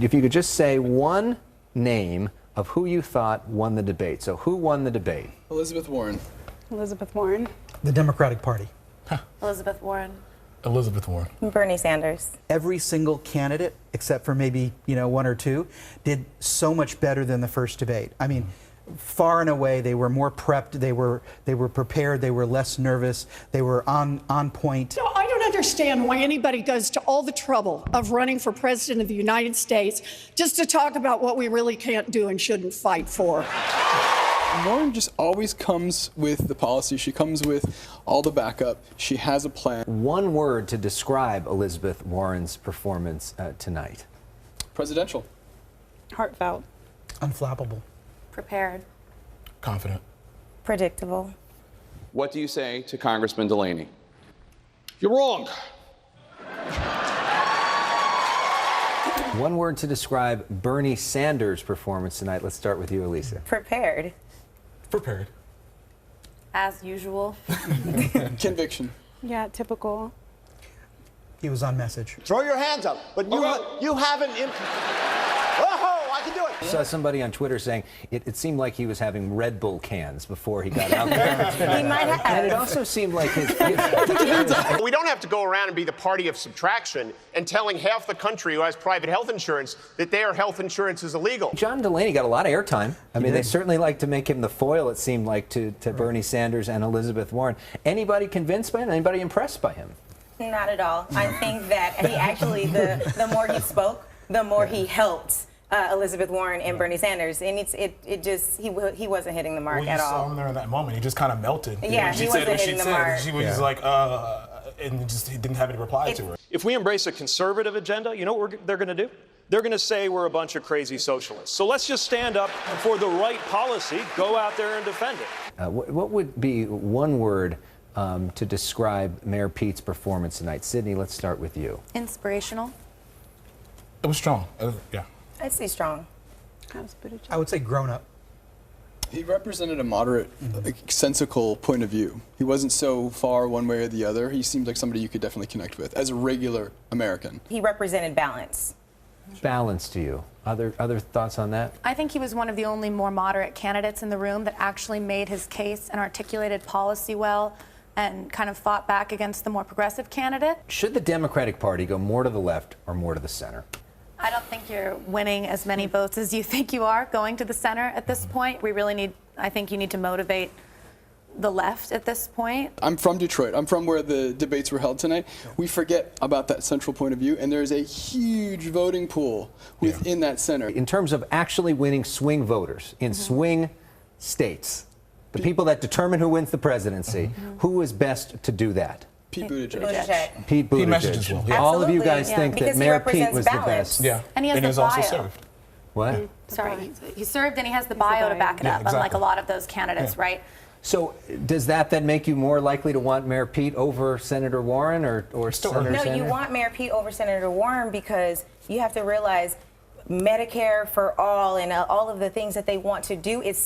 if you could just say one name of who you thought won the debate. So who won the debate? Elizabeth Warren. Elizabeth Warren. The Democratic Party. Elizabeth Warren. Elizabeth Warren. Bernie Sanders. Every single candidate, except for maybe, one or two, did so much better than the first debate. I mean, far and away, they were more prepped, they were prepared, they were less nervous, they were on point. No, I don't understand why anybody goes to all the trouble of running for president of the United States just to talk about what we really can't do and shouldn't fight for. Warren just always comes with the policy. She comes with all the backup. She has a plan. One word to describe Elizabeth Warren's performance tonight. Presidential. Heartfelt. Unflappable. Prepared. Confident. Predictable. What do you say to Congressman Delaney? You're wrong. One word to describe Bernie Sanders' performance tonight. Let's start with you, Elisa. Prepared. Prepared. As usual. Conviction. Yeah, typical. He was on message. Throw your hands up. But you haven't. Oh, I can do it. I saw somebody on Twitter saying it seemed like he was having Red Bull cans before he got out there. He might have. And it also seemed like his We don't have to go around and be the party of subtraction and telling half the country who has private health insurance that their health insurance is illegal. John Delaney got a lot of airtime. I mean, they certainly like to make him the foil, it seemed like, to Bernie Sanders and Elizabeth Warren. Anybody convinced by him? Anybody impressed by him? Not at all. I think that he actually, the more he spoke, the more he helped Elizabeth Warren and Bernie Sanders, and he wasn't hitting the mark at all. Saw him there in that moment. He just kind of melted. Yeah, he wasn't hitting the mark. She was just like, and just he didn't have any reply to her. If we embrace a conservative agenda, you know what they're going to do? They're going to say we're a bunch of crazy socialists. So let's just stand up for the right policy, go out there and defend it. What would be one word to describe Mayor Pete's performance tonight? Sydney, let's start with you. Inspirational. It was strong. Yeah. I'd say strong. I would say grown up. He represented a moderate, sensical point of view. He wasn't so far one way or the other. He seemed like somebody you could definitely connect with as a regular American. He represented balance. Balance to you. Other thoughts on that? I think he was one of the only more moderate candidates in the room that actually made his case and articulated policy well and kind of fought back against the more progressive candidate. Should the Democratic Party go more to the left or more to the center? I don't think you're winning as many votes as you think you are going to the center at this point. I think you need to motivate the left at this point. I'm from Detroit. I'm from where the debates were held tonight. We forget about that central point of view, and there's a huge voting pool within that center. In terms of actually winning swing voters in swing states, the people that determine who wins the presidency, who is best to do that? Pete Buttigieg. Pete Buttigieg. All of you guys think that Mayor Pete was the best. Yeah. And he has the also bio. served. What? Sorry, he served and he has the bio to back it up, unlike a lot of those candidates, right? So does that then make you more likely to want Mayor Pete over Senator Warren or Senator No, Sanders? you want Mayor Pete over Senator Warren because you have to realize Medicare for all and all of the things that they want to do, it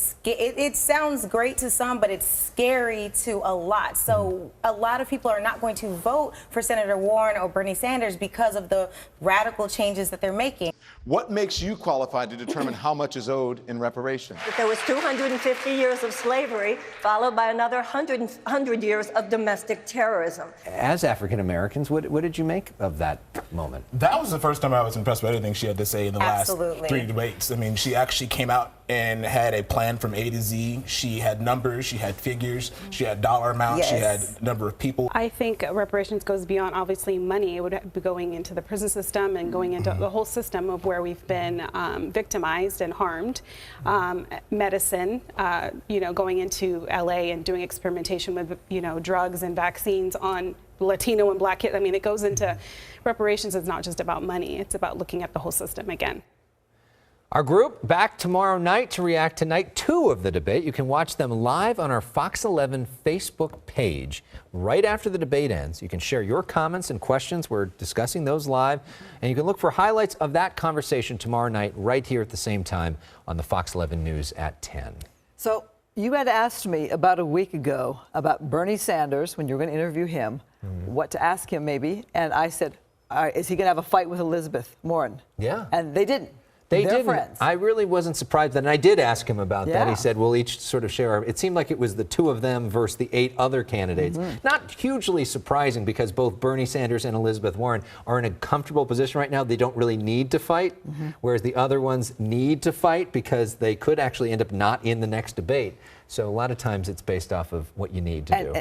sounds great to some, but it's scary to a lot. So a lot of people are not going to vote for Senator Warren or Bernie Sanders because of the radical changes that they're making. What makes you qualified to determine how much is owed in reparations? There was 250 years of slavery, followed by another 100 years of domestic terrorism. As African Americans, what did you make of that moment? That was the first time I was impressed with anything she had to say in the last Absolutely. 3 debates. I mean, she actually came out and had a plan from A to Z. She had numbers, she had figures, she had dollar amounts, she had number of people. I think reparations goes beyond obviously money. It would be going into the prison system and going into the whole system of where we've been victimized and harmed. Medicine, going into LA and doing experimentation with, drugs and vaccines on Latino and Black kids. I mean, it goes into reparations. It's not just about money. It's about looking at the whole system again. Our group back tomorrow night to react to night 2 of the debate. You can watch them live on our Fox 11 Facebook page right after the debate ends. You can share your comments and questions. We're discussing those live. And you can look for highlights of that conversation tomorrow night right here at the same time on the Fox 11 News at 10. So you had asked me about a week ago about Bernie Sanders when you were going to interview him, what to ask him maybe. And I said, is he going to have a fight with Elizabeth Warren? Yeah. And they didn't. They They're didn't. friends. I really wasn't surprised that, and I did ask him about that. Yeah. He said, we'll each sort of share. It seemed like it was the two of them versus the 8 other candidates. Not hugely surprising because both Bernie Sanders and Elizabeth Warren are in a comfortable position right now. They don't really need to fight, whereas the other ones need to fight because they could actually end up not in the next debate. So a lot of times it's based off of what you need to do.